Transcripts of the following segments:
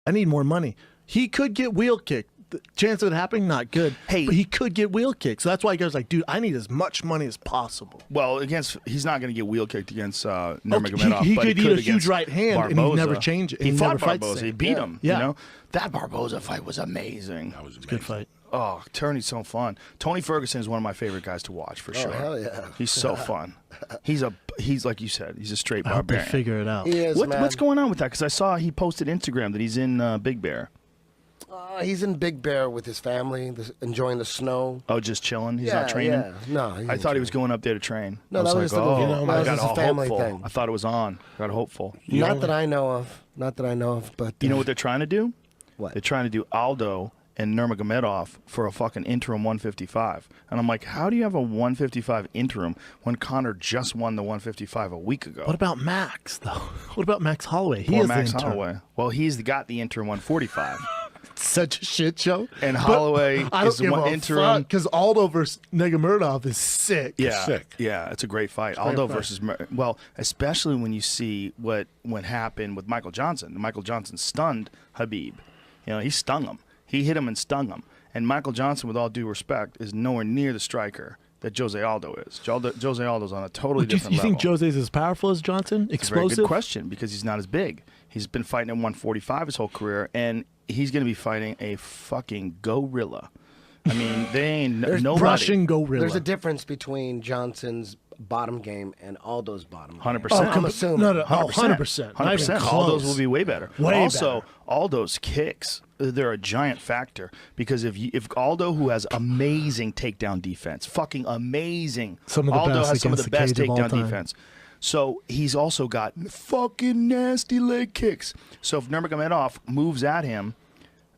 I need more money. He could get wheel kicked. The chance of it happening, not good. Hey, but he could get wheel kicked. So that's why he goes like, dude, I need as much money as possible. Well, he's not going to get wheel kicked against Nurmagomedov. He but could eat a huge right hand Barboza. and he'd never change it. He fought Barboza. Barboza. He beat him. Yeah. You know? That Barboza fight was amazing. That was amazing. Good fight. Oh, Tony's so fun. Tony Ferguson is one of my favorite guys to watch for sure. Hell yeah. He's so fun. He's like you said, he's a straight I hope they barbarian. figure it out. He is, man. What's going on with that? Because I saw he posted Instagram that he's in Big Bear. He's in Big Bear with his family, enjoying the snow. Oh, just chilling. He's not training. Yeah. No, I thought he was going up there to train. No, I was that like, was just I got just a all family hopeful. thing. I thought it was on. Got hopeful. Not that I know of. Not that I know of. But You know what they're trying to do? What? They're trying to do Aldo and Nurmagomedov for a fucking interim 155. And I'm like, how do you have a 155 interim when Conor just won the 155 a week ago? What about Max, though? What about Max Holloway? He Poor is Max the interim. Holloway. Well, he's got the interim 145. Such a shit show. And Holloway I is don't give one a interim. because Aldo versus Nurmagomedov is sick. Yeah, sick. Yeah, it's a great fight. a great Aldo fight. versus especially when you see what happened with Michael Johnson. Michael Johnson stunned Khabib. You know, he stung him. He hit him and stung him. And Michael Johnson, with all due respect, is nowhere near the striker that Jose Aldo is. Jose Aldo's on a totally Do you different think level. Jose's as powerful as Johnson? It's a very Explosive? good question because he's not as big. He's been fighting at 145 his whole career, and he's going to be fighting a fucking gorilla. I mean, they ain't nobody. Russian gorilla. there's a difference between Johnson's bottom game and Aldo's bottom game. 100%. Oh, I'm assuming. No, 100%. 100%. Not even 100%. close. Aldo's will be way better. Way also, better. Aldo's kicks, they're a giant factor because if Aldo, who has amazing takedown defense, fucking amazing. Some of the Aldo best has some of the against best the cage of all takedown time. defense. So he's also got fucking nasty leg kicks. So if Nurmagomedov moves at him,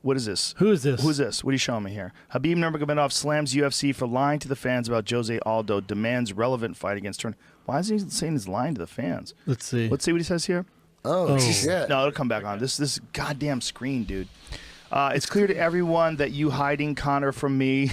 what is this? Who is this? Who's this? What are you showing me here? Habib Nurmagomedov slams UFC for lying to the fans about Jose Aldo, demands relevant fight against Turner. Why is he saying he's lying to the fans? Let's see. Let's see what he says here. Oh, shit. No, it'll come back on. This goddamn screen, dude. It's clear to everyone that you hiding Conor from me,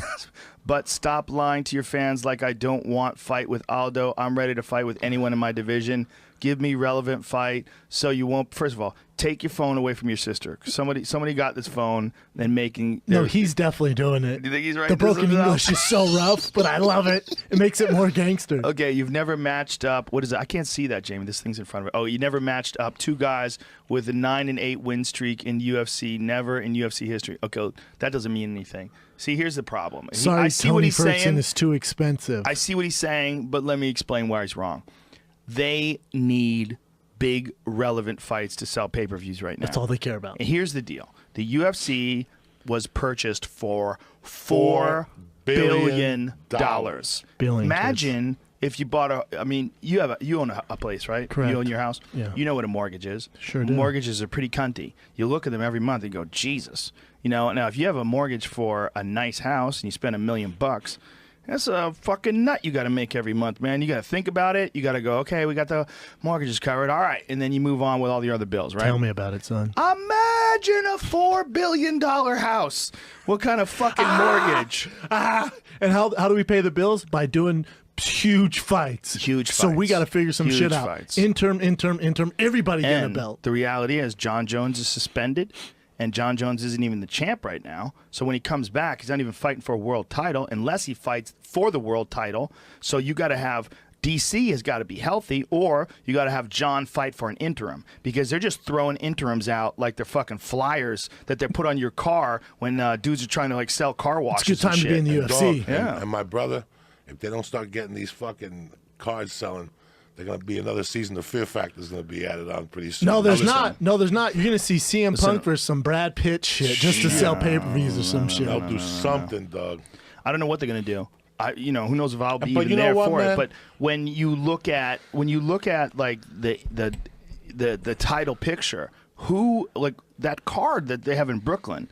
but stop lying to your fans like I don't want fight with Aldo. I'm ready to fight with anyone in my division. Give me relevant fight so you won't. First of all, take your phone away from your sister. Somebody got this phone and making. No, he's definitely doing it. Do you think he's right? The broken English is so rough, but I love it. It makes it more gangster. Okay, you've never matched up. What is it? I can't see that, Jamie. This thing's in front of it. Oh, you never matched up two guys with a 9-8 win streak in UFC. Never in UFC history. Okay, that doesn't mean anything. See, here's the problem. Sorry, I see Tony what he's Ferguson saying. is too expensive. I see what he's saying, but let me explain why he's wrong. They need big, relevant fights to sell pay-per-views right now. That's all they care about. And here's the deal. The UFC was purchased for $4 billion. Billion, Imagine if you bought you own a place, right? Correct. You own your house. Yeah. You know what a mortgage is. Sure do. Mortgages are pretty cunty. You look at them every month and go, Jesus. You know, now if you have a mortgage for a nice house and you spend $1 million, that's a fucking nut you got to make every month, man. You got to think about it. You got to go, okay, we got the mortgages covered. All right. And then you move on with all the other bills, right? Tell me about it, son. Imagine a $4 billion house. What kind of fucking mortgage? And how do we pay the bills? By doing huge fights. Huge So we fights. got to figure some Huge shit out. fights. Interim. Everybody get a And belt. the reality is John Jones is suspended, and John Jones isn't even the champ right now. So when he comes back, he's not even fighting for a world title unless he fights for the world title. So you got to have DC has got to be healthy, or you got to have John fight for an interim because they're just throwing interims out like they're fucking flyers that they put on your car when dudes are trying to like sell car washes. It's a good time and to be in shit. the And UFC. dog, Yeah. and my brother, if they don't start getting these fucking cards selling, they're going to be another season of Fear Factor is going to be added on pretty soon. No, there's listen. not. No, there's not. You're gonna see CM Punk versus some Brad Pitt shit just to sell pay-per-views or some shit. They'll do something, dog. I don't know what they're gonna do. Who knows if I'll be But even you know there what, for it. man? But when you look at like the title picture, who like that card that they have in Brooklyn.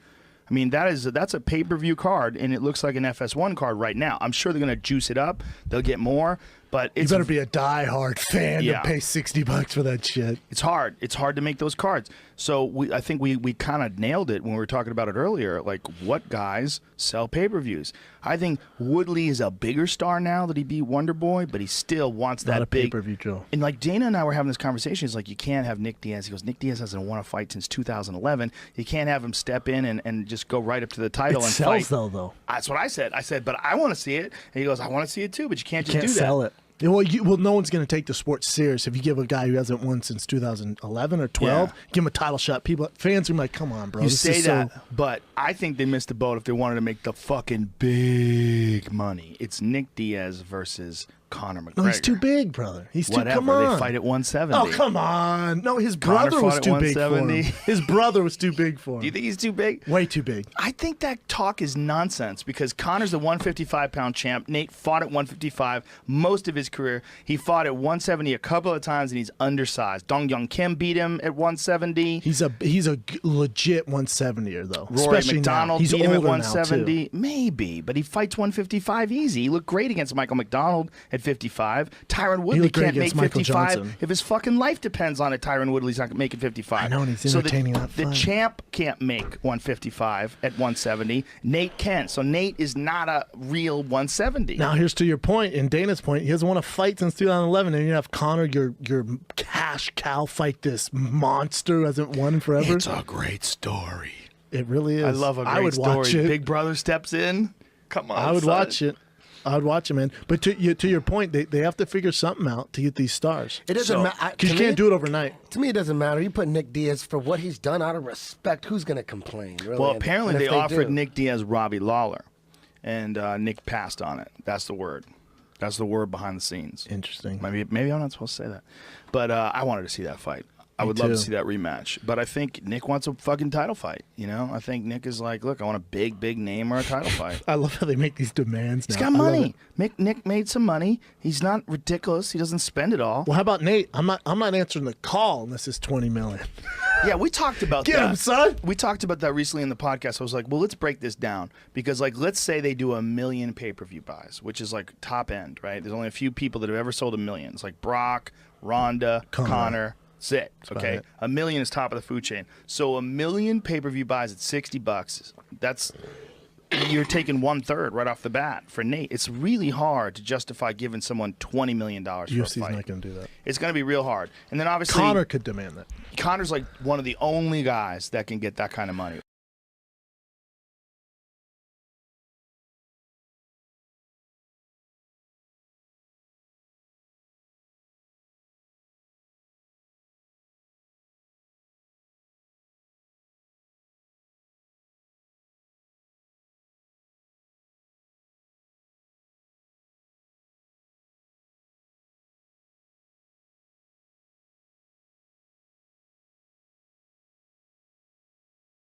I mean, that's a pay-per-view card, and it looks like an FS1 card right now. I'm sure they're going to juice it up. They'll get more. But You it's better be a diehard fan Yeah. to pay $60 for that shit. It's hard. It's hard to make those cards. So I think we kind of nailed it when we were talking about it earlier. Like, what guys sell pay-per-views? I think Woodley is a bigger star now that he beat Wonder Boy, but he still wants that Not a big pay-per-view, Joe. And like Dana and I were having this conversation. He's like, you can't have Nick Diaz. He goes, Nick Diaz hasn't won a fight since 2011. You can't have him step in and just go right up to the title It and sells, fight. though. That's what I said. I said, but I want to see it. And he goes, I want to see it too, but you can't just Can't do that. sell it. Well, no one's going to take the sport serious if you give a guy who hasn't won since 2011 or 12, Yeah. give him a title shot. Fans are like, come on, bro. You this say is that, so... but I think they missed the boat if they wanted to make the fucking big money. It's Nick Diaz versus Conor McGregor. No, he's too big, brother. He's too. Whatever. Come on. They fight at 170. Oh, come on. No, his Conor brother was fought at too big for him. 170. His brother was too big for him. Do you think he's too big? Way too big. I think that talk is nonsense because Conor's the 155-pound champ. Nate fought at 155 most of his career. He fought at 170 a couple of times, and he's undersized. Dong Young Kim beat him at 170. He's a legit 170er, though. Rory Especially McDonald now. He's beat him at older now, 170. too. Maybe, but he fights 155 easy. He looked great against Michael McDonald at 55. Tyron Woodley looked great can't make against Michael 55 Johnson. if his fucking life depends on it. Tyron Woodley's not making 55. I know, and he's So entertaining that the fight. champ can't make 155 at 170. Nate can. So Nate is not a real 170. Now, here's to your point, and Dana's point. He hasn't won a fight since 2011, and you have Conor, your cash cow, fight this monster who hasn't won forever. It's a great story. It really is. I love a great I would story. watch it. Big brother steps in. Come on, I would son. watch it. I would watch it, man. But to your point, they have to figure something out to get these stars. It doesn't So- matter. Because you can't do it overnight. To me, it doesn't matter. You put Nick Diaz for what he's done out of respect. Who's going to complain? Really? Well, And apparently if they offered do- Nick Diaz Robbie Lawler, and Nick passed on it. That's the word. That's the word behind the scenes. Interesting. Maybe I'm not supposed to say that, but I wanted to see that fight. I would love to too. see that rematch. But I think Nick wants a fucking title fight. You know, I think Nick is like, look, I want a big name or a title fight. I love how they make these demands now. He's got I love money. it. Nick made some money. He's not ridiculous. He doesn't spend it all. Well, how about Nate? I'm not answering the call unless it's $20 million. Yeah, we talked about Get that. him, son. We talked about that recently in the podcast. I was like, well, let's break this down because, like, let's say they do 1 million pay-per-view buys, which is like top end, right? There's only a few people that have ever sold 1 million. It's like Brock, Ronda, Conor. That's it. Okay, it. 1 million is top of the food chain. So 1 million pay-per-view buys at $60. That's you're taking 1/3 right off the bat for Nate. It's really hard to justify giving someone $20 million for a UFC's fight. not going to do that. It's going to be real hard. And then obviously Conor could demand that. Conor's like one of the only guys that can get that kind of money.